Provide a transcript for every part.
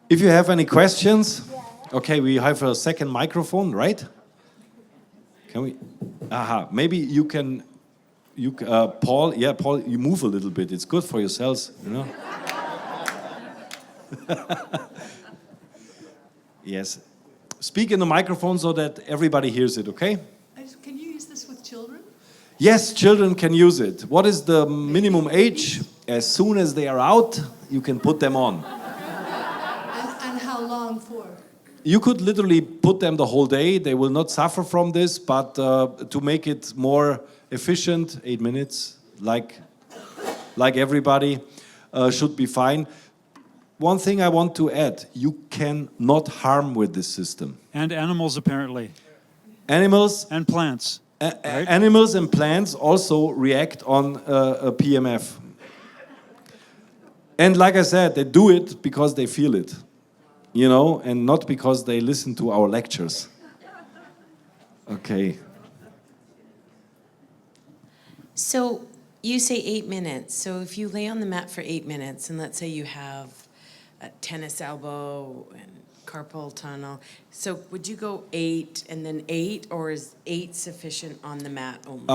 If you have any questions, okay, we have a second microphone, right? Can we? Aha, maybe you can, Paul, Paul, you move a little bit. It's good for your cells, you know? Yes. Speak in the microphone so that everybody hears it, okay? Can you use this with children? Yes, children can use it. What is the minimum age? As soon as they are out, you can put them on. And how long for? You could literally put them the whole day. They will not suffer from this, but to make it more efficient, 8 minutes, like everybody, should be fine. One thing I want to add, you cannot harm with this system. And animals, apparently. Animals and plants. Right? Animals and plants also react on a PEMF. And like I said, they do it because they feel it, you know, and not because they listen to our lectures. Okay. So you say 8 minutes. So if you lay on the mat for 8 minutes, and let's say you have a tennis elbow and carpal tunnel, so would you go 8 and then 8, or is 8 sufficient on the mat only?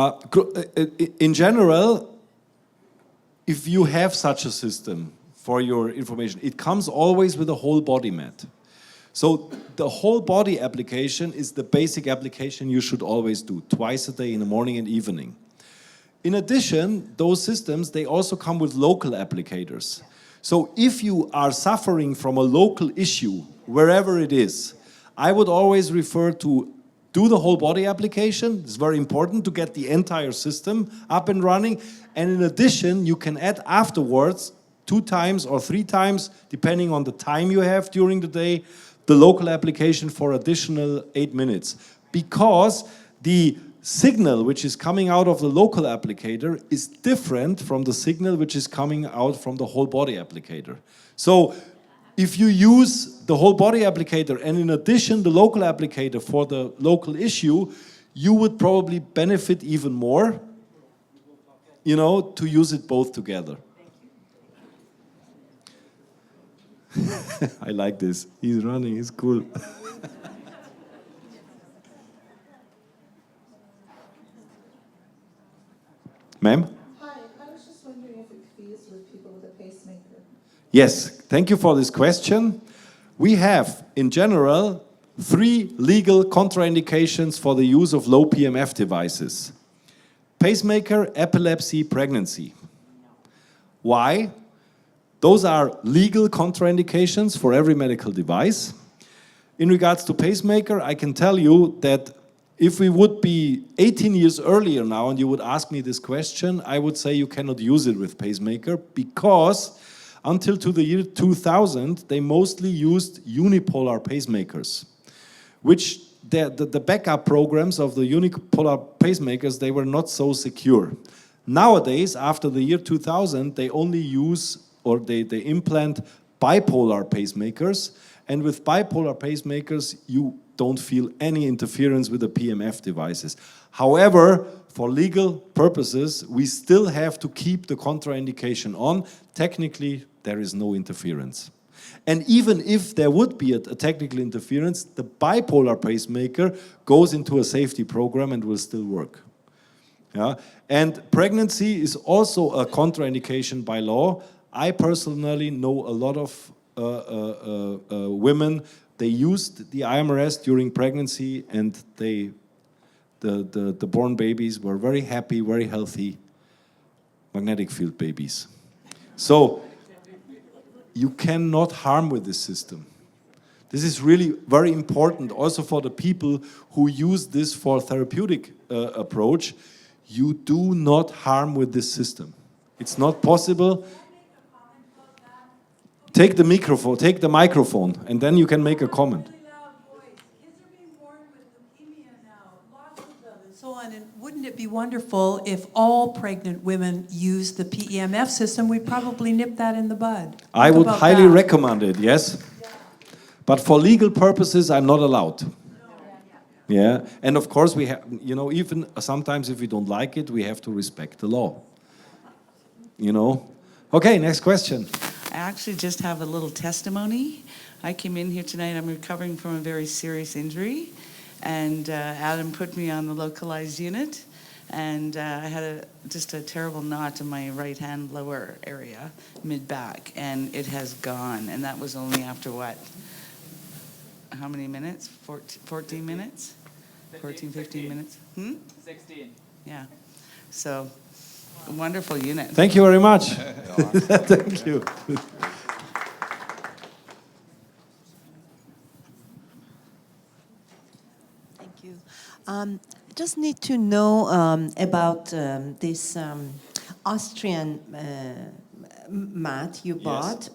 In general, if you have such a system, for your information, it comes always with a whole body mat. So the whole body application is the basic application you should always do, twice a day in the morning and evening. In addition, those systems, they also come with local applicators. So if you are suffering from a local issue, wherever it is, I would always refer to do the whole body application. It's very important to get the entire system up and running. And in addition, you can add afterwards 2 times or 3 times, depending on the time you have during the day, the local application for additional 8 minutes. Because the signal which is coming out of the local applicator is different from the signal which is coming out from the whole body applicator. So if you use the whole body applicator and in addition the local applicator for the local issue, you would probably benefit even more, you know, to use it both together. I like this. He's running, he's cool. Ma'am? Hi, I was just wondering if it could be used with people with a pacemaker. Yes, thank you for this question. We have, in general, 3 legal contraindications for the use of low PEMF devices. Pacemaker, epilepsy, pregnancy. Why? Those are legal contraindications for every medical device. In regards to pacemaker, I can tell you that if we would be 18 years earlier now and you would ask me this question, I would say you cannot use it with pacemaker because until to the year 2000, they mostly used unipolar pacemakers, which the backup programs of the unipolar pacemakers, they were not so secure. Nowadays, after the year 2000, they only use or they implant bipolar pacemakers, and with bipolar pacemakers you don't feel any interference with the PEMF devices. However, for legal purposes, we still have to keep the contraindication on. Technically, there is no interference. And even if there would be a technical interference, the bipolar pacemaker goes into a safety program and will still work. Yeah? And pregnancy is also a contraindication by law. I personally know a lot of women, they used the IMRS during pregnancy and the born babies were very happy, very healthy, magnetic field babies. So you cannot harm with this system. This is really very important also for the people who use this for therapeutic approach. You do not harm with this system. It's not possible. Take the microphone, and then you can make a comment. Kids are being born with leukemia now, lots of them, and so on. And wouldn't it be wonderful if all pregnant women used the PEMF system? We'd probably nip that in the bud. I Think would about highly that. recommend it, yes. But for legal purposes, I'm not allowed. Yeah, and of course we have, you know, even sometimes if we don't like it, we have to respect the law. You know? Okay, next question. I actually just have a little testimony. I came in here tonight, I'm recovering from a very serious injury, and Adam put me on the localized unit, and I had just a terrible knot in my right hand lower area, mid-back, and it has gone, and that was only after what? How many minutes? 14 minutes? 15 minutes? 16. Yeah. So, a wonderful unit. Thank you very much. Thank you. Thank you. I just need to know about this Austrian mat you bought.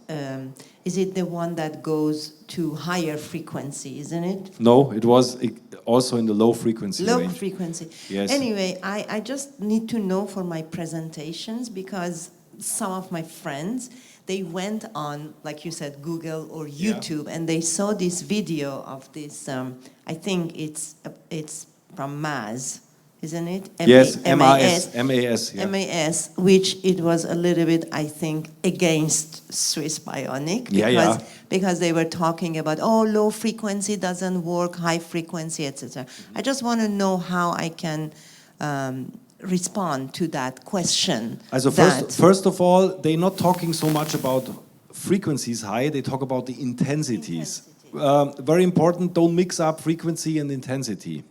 Is it the one that goes to higher frequency, isn't it? No, it was also in the low frequency Low range. frequency. Yes. Anyway, I just need to know for my presentations, because some of my friends, they went on, like you said, Google or YouTube, and they saw this video of this, I think it's from MAS, isn't it? Yes, MAS. MAS, yeah. MAS, which it was a little bit, I think, against Swiss Bionic. Because they were talking about, oh, low frequency doesn't work, high frequency, etc. I just want to know how I can respond to that question. Also first of all, they're not talking so much about frequencies high, they talk about the intensities. Very important, don't mix up frequency and intensity.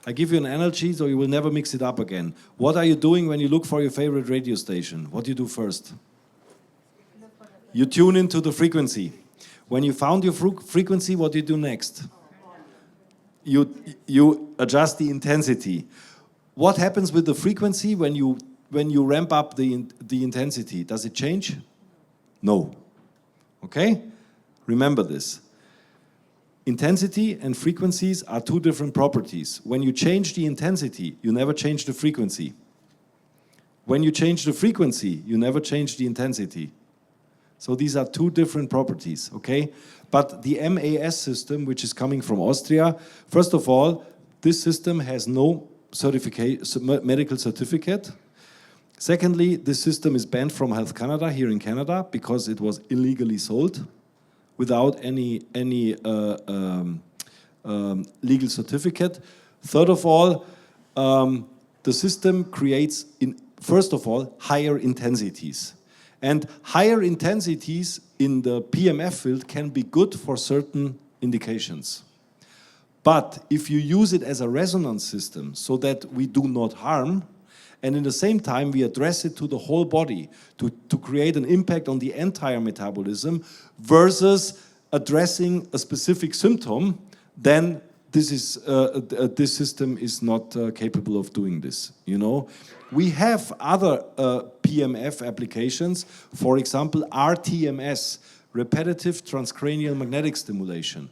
I give you an analogy, so you will never mix it up again. What are you doing when you look for your favorite radio station? What do you do first? You tune into the frequency. When you found your frequency, what do you do next? You adjust the intensity. What happens with the frequency when you ramp up the intensity? Does it change? No. Okay? Remember this. Intensity and frequencies are two different properties. When you change the intensity, you never change the frequency. When you change the frequency, you never change the intensity. So these are two different properties, okay? But the MAS system, which is coming from Austria, first of all, this system has no medical certificate. Secondly, this system is banned from Health Canada here in Canada because it was illegally sold without any legal certificate. Third of all, the system creates, first of all, higher intensities. And higher intensities in the PMF field can be good for certain indications. But if you use it as a resonance system so that we do not harm, and in the same time we address it to the whole body to create an impact on the entire metabolism versus addressing a specific symptom, then this system is not capable of doing this, you know. We have other PMF applications, for example, RTMS, repetitive transcranial magnetic stimulation.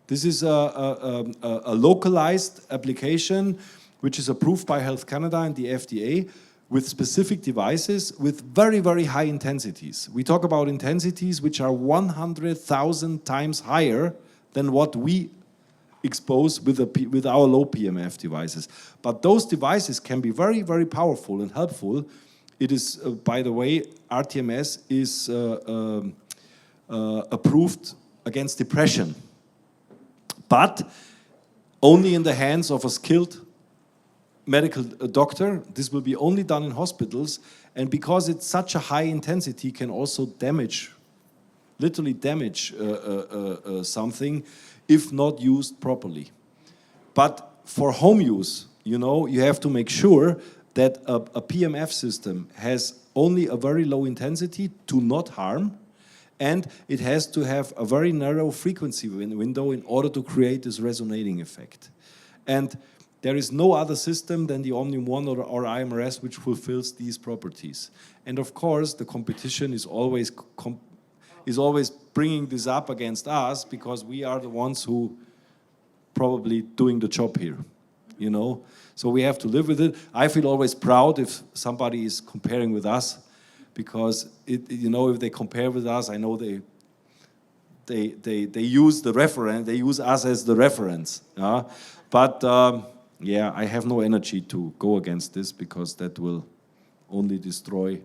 This is a localized application which is approved by Health Canada and the FDA with specific devices with very, very high intensities. We talk about intensities which are 100,000 times higher than what we expose with our low PMF devices. But those devices can be very, very powerful and helpful. It is, by the way, RTMS is approved against depression, but only in the hands of a skilled medical doctor. This will be only done in hospitals, and because it's such a high intensity, can also damage, literally damage something if not used properly. But for home use, you know, you have to make sure that a PMF system has only a very low intensity to not harm, and it has to have a very narrow frequency window in order to create this resonating effect. And there is no other system than the Omnium One or IMRS which fulfills these properties. And of course, the competition is always bringing this up against us because we are the ones who probably doing the job here, you know. So we have to live with it. I feel always proud if somebody is comparing with us, because you know, if they compare with us, I know they use the reference, they use us as the reference. But yeah, I have no energy to go against this because that will only destroy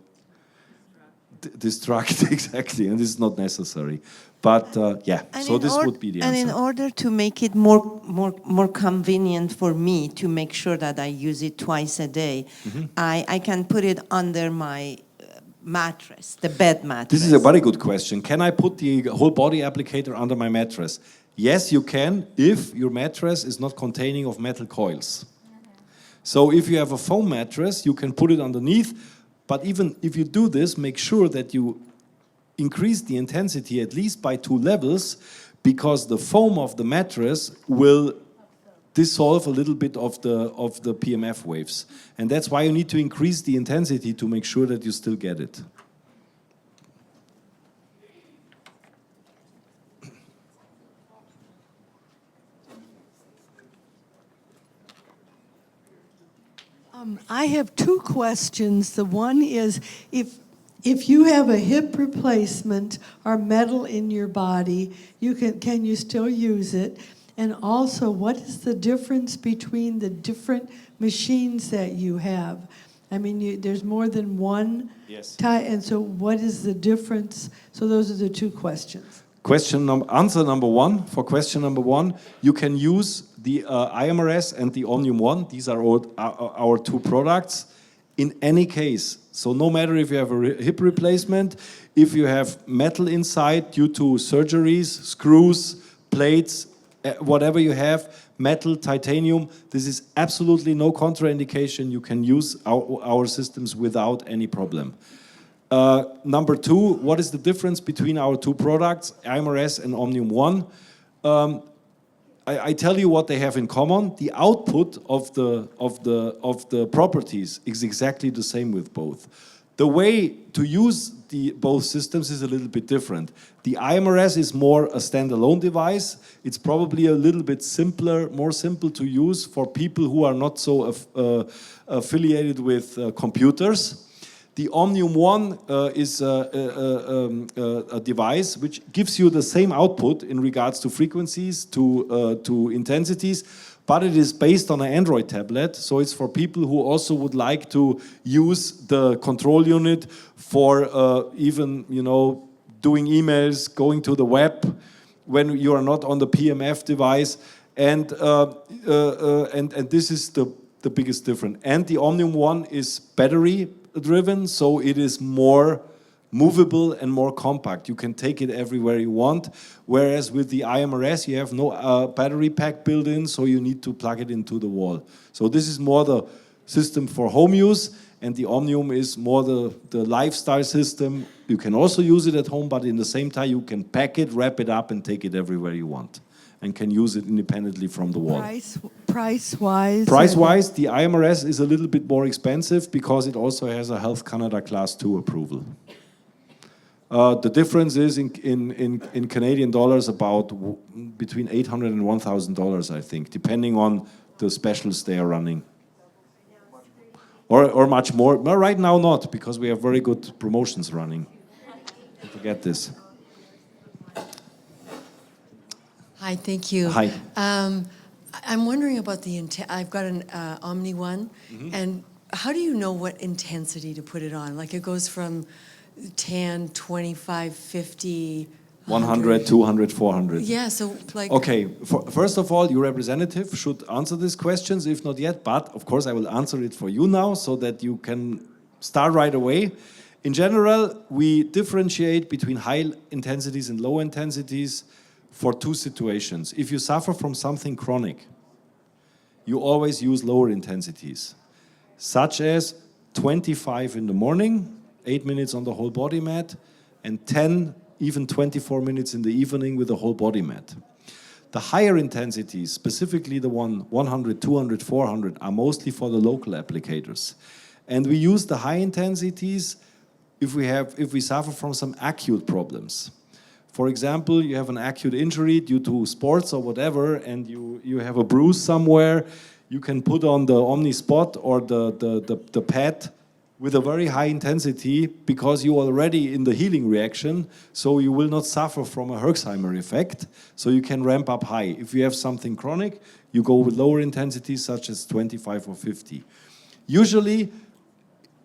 distract exactly, and this is not necessary. But yeah, And so this would be the and answer. in order to make it more convenient for me to make sure that I use it twice a day, I can put it under my mattress, the bed mattress. This is a very good question. Can I put the whole body applicator under my mattress? Yes, you can, if your mattress is not containing of metal coils. So if you have a foam mattress, you can put it underneath, but even if you do this, make sure that you increase the intensity at least by 2 levels, because the foam of the mattress will dissolve a little bit of the PEMF waves. And that's why you need to increase the intensity to make sure that you still get it. I have 2 questions. The one is, if you have a hip replacement or metal in your body, can you still use it? And also, what is the difference between the different machines that you have? I mean, there's more than one type, and so what is the difference? So those are the 2 questions. Answer number 1, for question number 1, you can use the IMRS and the Omnium One. These are our 2 products in any case. So no matter if you have a hip replacement, if you have metal inside due to surgeries, screws, plates, whatever you have, metal, titanium, this is absolutely no contraindication. You can use our systems without any problem. Number 2, what is the difference between our 2 products, IMRS and Omnium One? I tell you what they have in common. The output of the properties is exactly the same with both. The way to use both systems is a little bit different. The IMRS is more a standalone device. It's probably a little bit simpler, more simple to use for people who are not so affiliated with computers. The Omnium One is a device which gives you the same output in regards to frequencies, to intensities, but it is based on an Android tablet, so it's for people who also would like to use the control unit for even, doing emails, going to the web when you are not on the PEMF device, and this is the biggest difference. And the Omnium One is battery driven, so it is more movable and more compact. You can take it everywhere you want, whereas with the IMRS you have no battery pack built in, so you need to plug it into the wall. So this is more the system for home use, and the Omnium is more the lifestyle system. You can also use it at home, but in the same time you can pack it, wrap it up, and take it everywhere you want, and can use it independently from the wall. Price-wise? Price-wise, the IMRS is a little bit more expensive because it also has a Health Canada Class 2 approval. The difference is in Canadian dollars about between $800 and $1,000, I think, depending on the specials they are running. Or much more. Well, right now not, because we have very good promotions running. Don't forget this. Hi, thank you. Hi. I'm wondering about I've got an Omni One, and how do you know what intensity to put it on? Like it goes from 10, 25, 50, 100, 200, 400. Yeah, so like... Okay, first of all, your representative should answer these questions, if not yet, but of course I will answer it for you now so that you can start right away. In general, we differentiate between high intensities and low intensities for 2 situations. If you suffer from something chronic, you always use lower intensities, such as 25 in the morning, 8 minutes on the whole body mat, and 10, even 24 minutes in the evening with the whole body mat. The higher intensities, specifically the 100, 200, 400, are mostly for the local applicators. And we use the high intensities if we suffer from some acute problems. For example, you have an acute injury due to sports or whatever, and you have a bruise somewhere, you can put on the Omni Spot or the pad with a very high intensity because you're already in the healing reaction, so you will not suffer from a Herxheimer effect, so you can ramp up high. If you have something chronic, you go with lower intensities such as 25 or 50. Usually,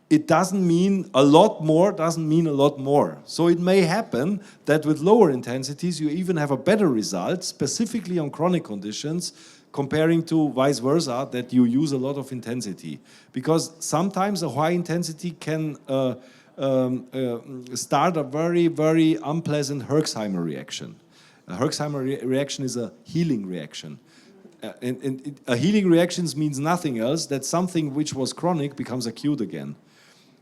it doesn't mean a lot more, doesn't mean a lot more. So it may happen that with lower intensities you even have a better result, specifically on chronic conditions, comparing to vice versa, that you use a lot of intensity. Because sometimes a high intensity can start a very, very unpleasant Herxheimer reaction. A Herxheimer reaction is a healing reaction. And a healing reaction means nothing else, that something which was chronic becomes acute again.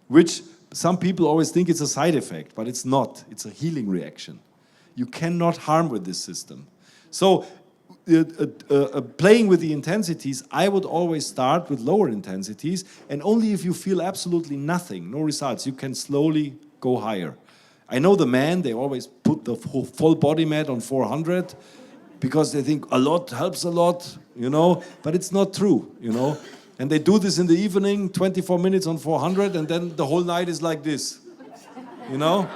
Which some people always think it's a side effect, but it's not. It's a healing reaction. You cannot harm with this system. So playing with the intensities, I would always start with lower intensities, and only if you feel absolutely nothing, no results, you can slowly go higher. I know the men, they always put the full body mat on 400 because they think a lot helps a lot, you know, but it's not true, you know. And they do this in the evening, 24 minutes on 400, and then the whole night is like this, you know?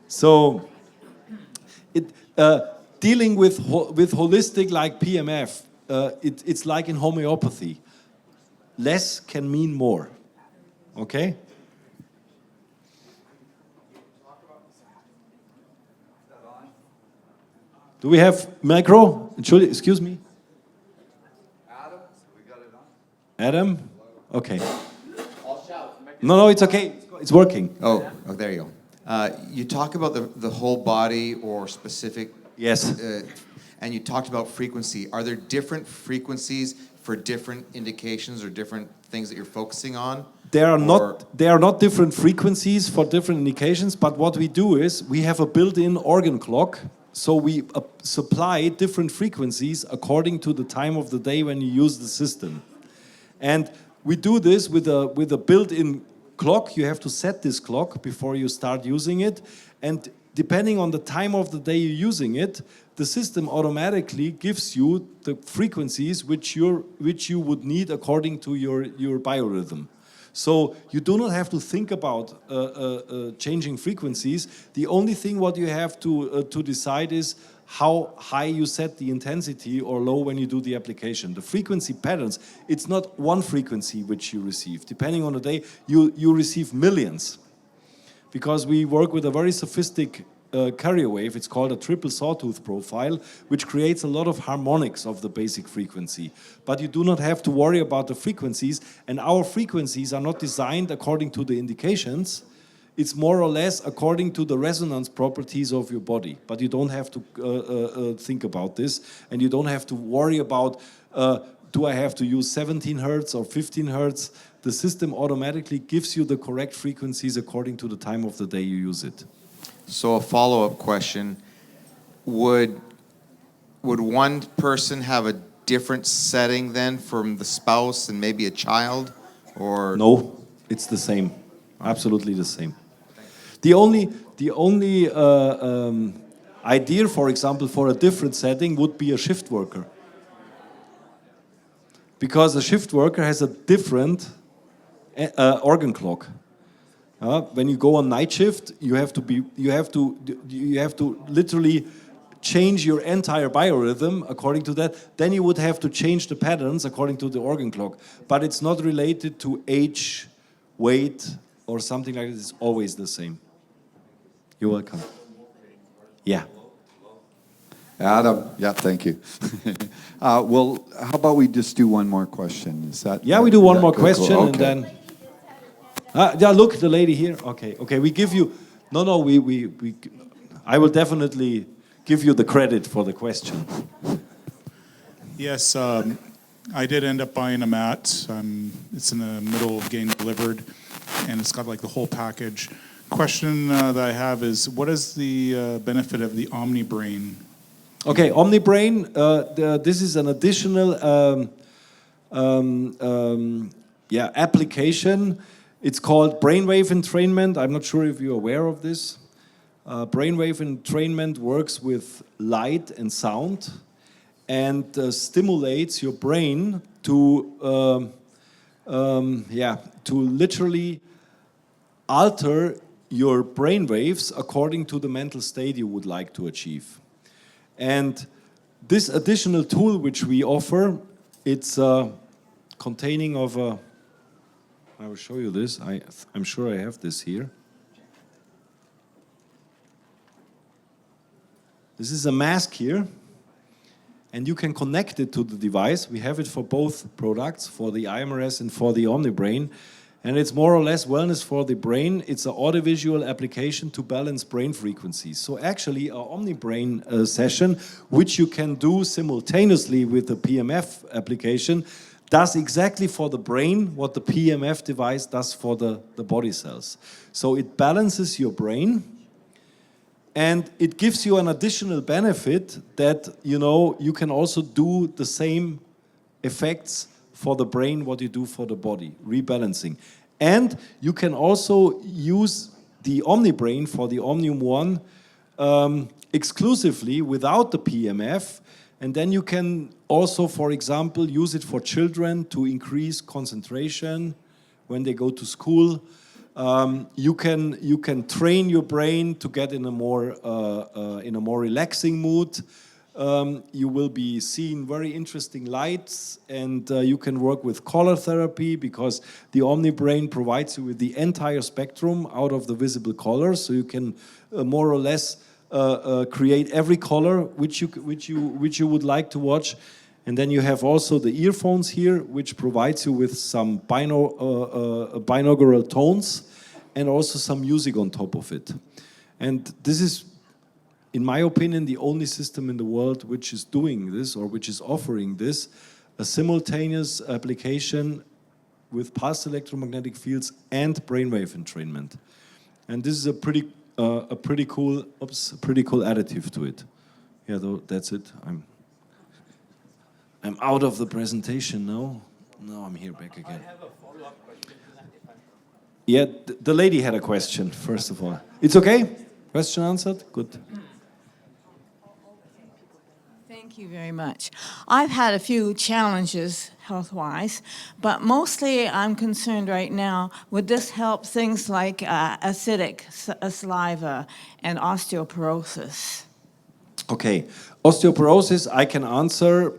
So, dealing with holistic like PEMF, it's like in homeopathy. Less can mean more, okay? Do we have micro? Excuse me? Adam? Okay. No, it's okay. It's working. Oh, there you go. You talk about the whole body or specific. Yes. And you talked about frequency. Are there different frequencies for different indications or different things that you're focusing on? There are not different frequencies for different indications, but what we do is we have a built-in organ clock. So we supply different frequencies according to the time of the day when you use the system. And we do this with a built-in clock. You have to set this clock before you start using it. And depending on the time of the day you're using it, the system automatically gives you the frequencies which you would need according to your biorhythm. So you do not have to think about changing frequencies. The only thing what you have to decide is how high you set the intensity or low when you do the application. The frequency patterns, it's not one frequency which you receive. Depending on the day, you receive millions. Because we work with a very sophisticated carrier wave, it's called a triple sawtooth profile, which creates a lot of harmonics of the basic frequency. But you do not have to worry about the frequencies, and our frequencies are not designed according to the indications. It's more or less according to the resonance properties of your body. But you don't have to think about this, and you don't have to worry about, do I have to use 17 hertz or 15 hertz? The system automatically gives you the correct frequencies according to the time of the day you use it. So a follow-up question, would one person have a different setting then from the spouse and maybe a child, or? No, it's the same, absolutely the same. The only idea, for example, for a different setting would be a shift worker. Because a shift worker has a different organ clock. When you go on night shift, you have to literally change your entire biorhythm according to that. Then you would have to change the patterns according to the organ clock. But it's not related to age, weight, or something like this. It's always the same. You're welcome. Yeah. Adam, yeah, thank you. Well, how about we just do one more question? Is that? Yeah, we do one more cool? question, Okay. and then. Yeah, look, the lady here. Okay. We give you. No. We. I will definitely give you the credit for the question. Yes, I did end up buying a mat. It's in the middle of getting delivered, and it's got like the whole package. Question that I have is, what is the benefit of the OmniBrain? Okay, OmniBrain. This is an additional application. It's called brainwave entrainment. I'm not sure if you're aware of this. Brainwave entrainment works with light and sound and stimulates your brain to literally alter your brain waves according to the mental state you would like to achieve. And this additional tool which we offer, it's containing of a I will show you this. I'm sure I have this here. This is a mask here, and you can connect it to the device. We have it for both products, for the IMRS and for the OmniBrain. And it's more or less wellness for the brain. It's an audiovisual application to balance brain frequencies. So actually, an OmniBrain session, which you can do simultaneously with the PEMF application, does exactly for the brain what the PEMF device does for the body cells. So it balances your brain, and it gives you an additional benefit that, you know, you can also do the same effects for the brain what you do for the body, rebalancing. And you can also use the OmniBrain for the Omnium One exclusively without the PEMF, and then you can also, for example, use it for children to increase concentration when they go to school. You can train your brain to get in a more relaxing mood. You will be seeing very interesting lights, and you can work with color therapy because the OmniBrain provides you with the entire spectrum out of the visible colors, so you can more or less create every color which you would like to watch. And then you have also the earphones here, which provides you with some binaural tones and also some music on top of it. And this is, in my opinion, the only system in the world which is doing this or which is offering this, a simultaneous application with pulsed electromagnetic fields and brainwave entrainment. And this is a pretty cool additive to it. Yeah, though, that's it. I'm out of the presentation now. No, I'm here back again. I have a follow-up question. Yeah, the lady had a question, first of all. It's okay? Question answered? Good. Thank you very much. I've had a few challenges health-wise, but mostly I'm concerned right now, would this help things like acidic saliva and osteoporosis? Okay, osteoporosis I can answer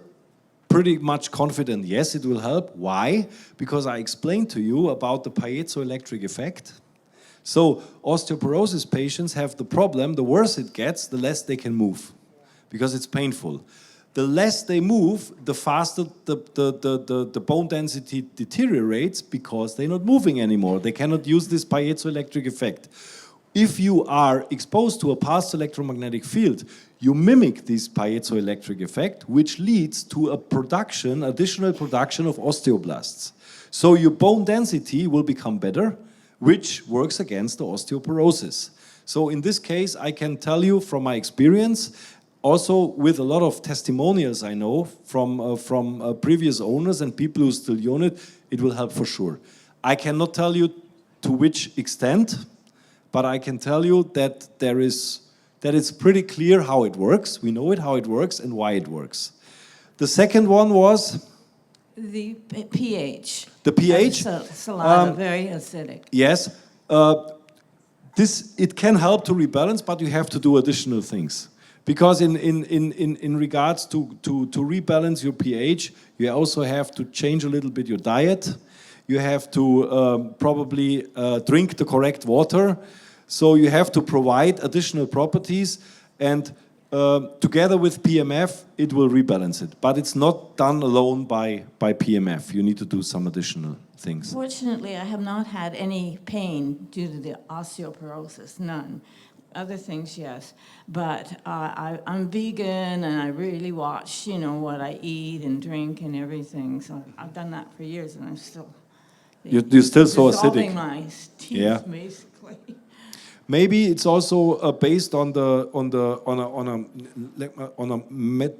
pretty much confident, yes, it will help. Why? Because I explained to you about the piezoelectric effect. So osteoporosis patients have the problem, the worse it gets, the less they can move, because it's painful. The less they move, the faster the bone density deteriorates because they're not moving anymore. They cannot use this piezoelectric effect. If you are exposed to a pulsed electromagnetic field, you mimic this piezoelectric effect, which leads to a additional production of osteoblasts. So your bone density will become better, which works against the osteoporosis. So in this case, I can tell you from my experience, also with a lot of testimonials I know from previous owners and people who still use it, it will help for sure. I cannot tell you to which extent, but I can tell you that that it's pretty clear how it works. We know how it works and why it works. The second one was? The pH. The pH? Saliva, very acidic. Yes. It can help to rebalance, but you have to do additional things. Because in regards to rebalance your pH, you also have to change a little bit your diet. You have to probably drink the correct water. So you have to provide additional properties, and together with PEMF, it will rebalance it. But it's not done alone by PEMF. You need to do some additional things. Fortunately, I have not had any pain due to the osteoporosis, none. Other things, yes. But I'm vegan, and I really watch, what I eat and drink and everything. So I've done that for years, and I'm still... You're still so acidic. Dissolving my teeth, basically. Maybe it's also based on a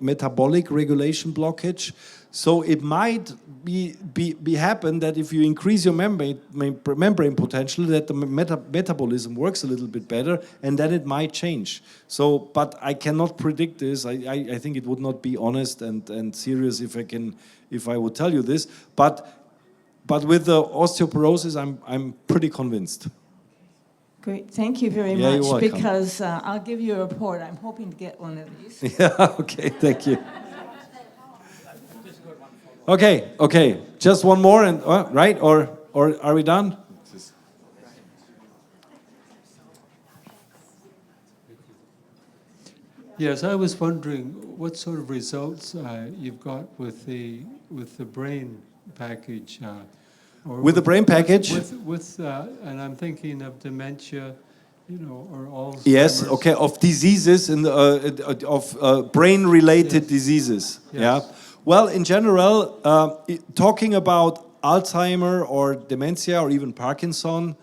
metabolic regulation blockage. So it might be happen that if you increase your membrane potential, that the metabolism works a little bit better, and then it might change. So, but I cannot predict this. I think it would not be honest and serious if I would tell you this. But with the osteoporosis, I'm pretty convinced. Great, thank you very much. You're because I'll give you a report. I'm hoping to get one of these. Yeah, okay, thank you. Okay, just one more, and right? Or Or are we done? Yes, I was wondering what sort of results you've got with the brain package. With the brain package? And I'm thinking of dementia, or Alzheimer's. Yes, okay, of diseases and of brain-related diseases. Yes. Yeah. Well, in general, talking about Alzheimer or dementia or even Parkinson,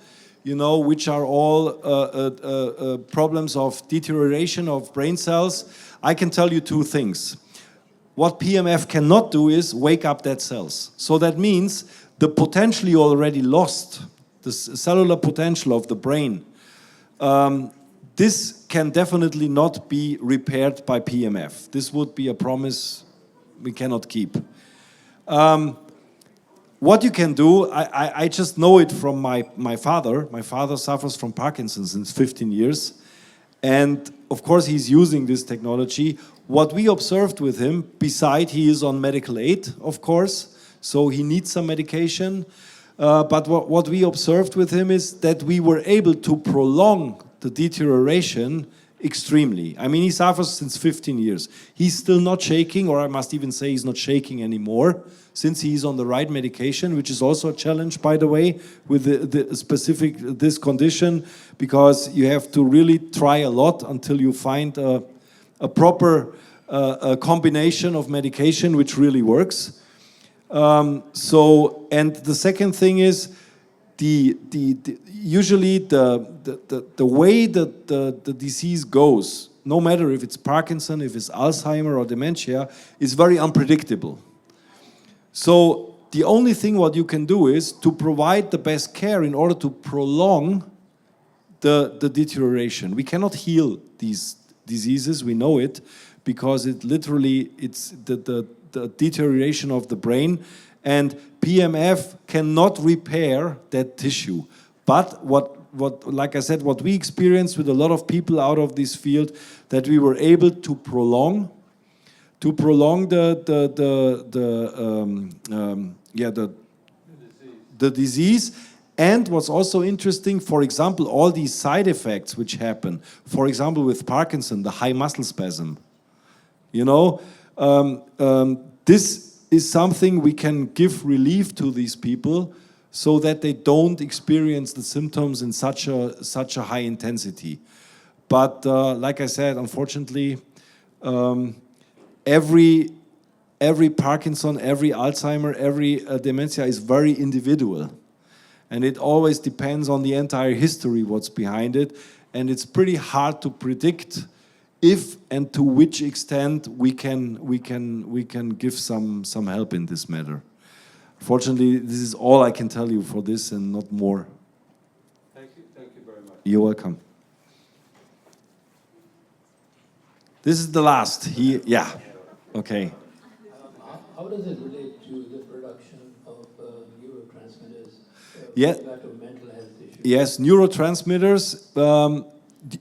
which are all problems of deterioration of brain cells, I can tell you two things. What PEMF cannot do is wake up dead cells. So that means the potential you already lost, the cellular potential of the brain, this can definitely not be repaired by PEMF. This would be a promise we cannot keep. What you can do, I just know it from my father. My father suffers from Parkinson's since 15 years. And of course, he's using this technology. What we observed with him, beside he is on medical aid, of course, so he needs some medication. But what we observed with him is that we were able to prolong the deterioration extremely. I mean, he suffers since 15 years. He's still not shaking, or I must even say he's not shaking anymore, since he's on the right medication, which is also a challenge, by the way, with the specific this condition, because you have to really try a lot until you find a proper combination of medication which really works. And the second thing is, usually the way that the disease goes, no matter if it's Parkinson, if it's Alzheimer or dementia, is very unpredictable. So the only thing what you can do is to provide the best care in order to prolong the deterioration. We cannot heal these diseases, we know it, because it's the deterioration of the brain, and PEMF cannot repair that tissue. But like I said, what we experienced with a lot of people out of this field, that we were able to prolong the disease. And what's also interesting, for example, all these side effects which happen, for example, with Parkinson, the high muscle spasm, this is something we can give relief to these people so that they don't experience the symptoms in such a high intensity. But like I said, unfortunately, every Parkinson, every Alzheimer, every dementia is very individual. And it always depends on the entire history, what's behind it. And it's pretty hard to predict if and to which extent we can give some help in this matter. Fortunately, this is all I can tell you for this and not more. Thank you very much. You're welcome. This is the last. Yeah. Okay. How does it relate to the production of neurotransmitters? Yeah. Mental health issues? Yes, neurotransmitters.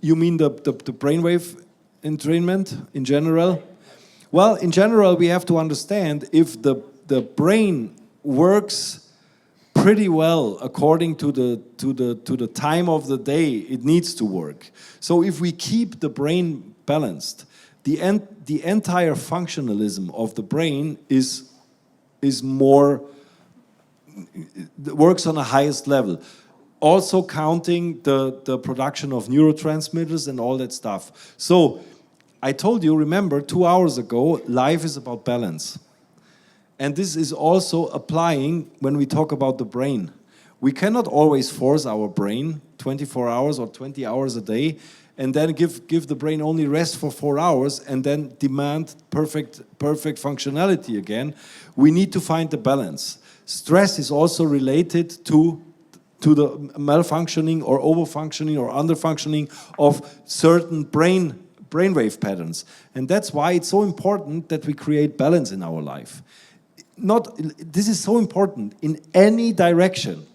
You mean the brainwave entrainment in general? Well, in general, we have to understand if the brain works pretty well according to the time of the day it needs to work. So if we keep the brain balanced, the entire functionalism of the brain is more works on the highest level. Also counting the production of neurotransmitters and all that stuff. So I told you, remember, 2 hours ago, life is about balance. And this is also applying when we talk about the brain. We cannot always force our brain 24 hours or 20 hours a day and then give the brain only rest for 4 hours and then demand perfect functionality again. We need to find the balance. Stress is also related to the malfunctioning or overfunctioning or underfunctioning of certain brainwave patterns. And that's why it's so important that we create balance in our life. This is so important in any direction,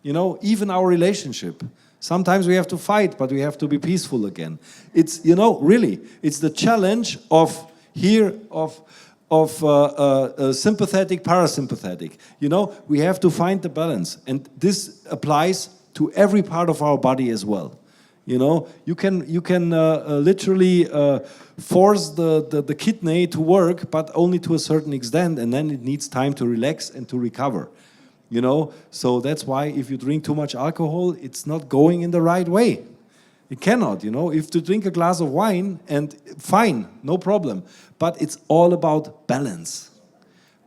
even our relationship. Sometimes we have to fight, but we have to be peaceful again. It's, really, it's the challenge of of sympathetic, parasympathetic. You know, we have to find the balance. And this applies to every part of our body as well. You know, you can literally force the kidney to work, but only to a certain extent, and then it needs time to relax and to recover. You know, so that's why if you drink too much alcohol, it's not going in the right way. It cannot, you know. If you drink a glass of wine, and fine, no problem, but it's all about balance.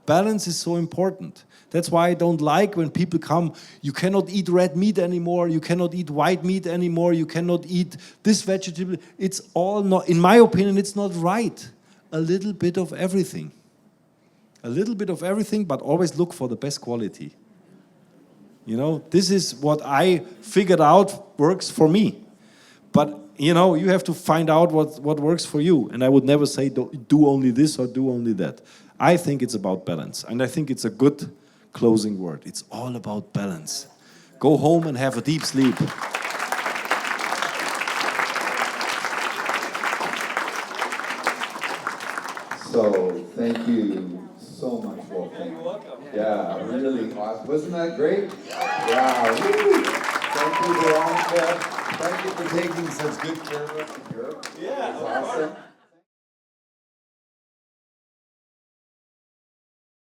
Balance is so important. That's why I don't like when people come, you cannot eat red meat anymore, you cannot eat white meat anymore, you cannot eat this vegetable. It's all not, in my opinion, it's not right. A little bit of everything. A little bit of everything, but always look for the best quality. You know, this is what I figured out works for me. But, you know, you have to find out what works for you. And I would never say do only this or do only that. I think it's about balance. And I think it's a good closing word. It's all about balance. Go home and have a deep sleep. So, thank you so much, Wolfgang. You're welcome. Yeah, really awesome. Wasn't that great? Yeah. Woo. Thank you, Veronica. Thank you for taking such good care of us in Europe. Yeah. It was awesome.